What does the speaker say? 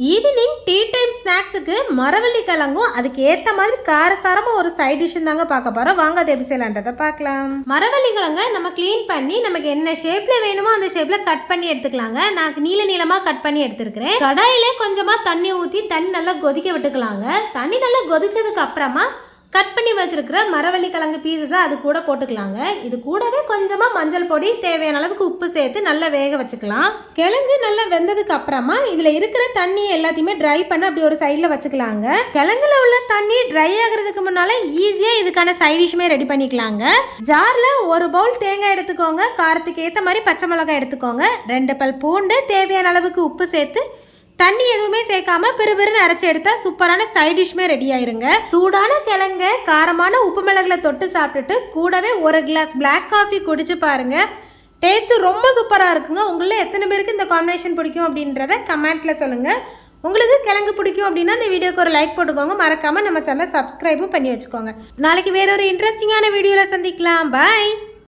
Evening tea time ஸ்நாக்ஸுக்கு மரவள்ளி கிழங்கும் அதுக்கு ஏற்ற மாதிரி காரசாரமாக ஒரு சைட் டிஷ்ஷும் தாங்க பார்க்க போகிறோம். வாங்க அது எப்படி செய்யலான்றதை பார்க்கலாம். மரவள்ளி கிழங்க நம்ம க்ளீன் பண்ணி நமக்கு என்ன ஷேப்பில் வேணுமோ அந்த ஷேப்பில் கட் பண்ணி எடுத்துக்கலாங்க. நான் நீளமாக கட் பண்ணி எடுத்துருக்கிறேன். கடாயிலே கொஞ்சமாக தண்ணி ஊற்றி தண்ணி நல்லா கொதிக்க விட்டுக்கலாங்க. தண்ணி நல்லா கொதிச்சதுக்கு அப்புறமா கட் பண்ணி வச்சிருக்கிற மரவள்ளி கிழங்கு பீசஸை அது கூட போட்டுக்கலாங்க. இது கூடவே கொஞ்சமாக மஞ்சள் பொடி, தேவையான அளவுக்கு உப்பு சேர்த்து நல்லா வேக வச்சுக்கலாம். கிழங்கு நல்லா வெந்ததுக்கு அப்புறமா இதில் இருக்கிற தண்ணி எல்லாத்தையுமே ட்ரை பண்ண அப்படி ஒரு சைடில் வச்சுக்கலாங்க. கிழங்குல உள்ள தண்ணி ட்ரை ஆகிறதுக்கு முன்னால் ஈஸியாக இதுக்கான சைடிஷுமே ரெடி பண்ணிக்கலாங்க. ஜாரில் ஒரு பவுல் தேங்காய் எடுத்துக்கோங்க. காரத்துக்கு ஏற்ற மாதிரி பச்சை மிளகாய் எடுத்துக்கோங்க. 2 பல் பூண்டு, தேவையான அளவுக்கு உப்பு சேர்த்து தண்ணி எதுவுமே சேர்க்காம பெருபெருன்னு அரைச்சி எடுத்தா சூப்பரான சைட் டிஷ்மே ரெடி ஆயிருங்க. சூடான கிழங்க காரமான உப்பு மிளகுல தொட்டு சாப்பிட்டுட்டு கூடவே ஒரு கிளாஸ் பிளாக் காஃபி குடிச்சு பாருங்க. டேஸ்ட் ரொம்ப சூப்பராக இருக்குங்க. உங்களில் எத்தனை பேருக்கு இந்த காம்பினேஷன் பிடிக்கும் அப்படின்றத கமெண்ட்ல சொல்லுங்க. உங்களுக்கு கிழங்கு பிடிக்கும் அப்படின்னா இந்த வீடியோக்கு ஒரு லைக் போட்டுக்கோங்க. மறக்காம நம்ம சேனலை சப்ஸ்கிரைபும் பண்ணி வச்சுக்கோங்க. நாளைக்கு வேற ஒரு இன்ட்ரெஸ்டிங்கான வீடியோவில் சந்திக்கலாம். பாய்.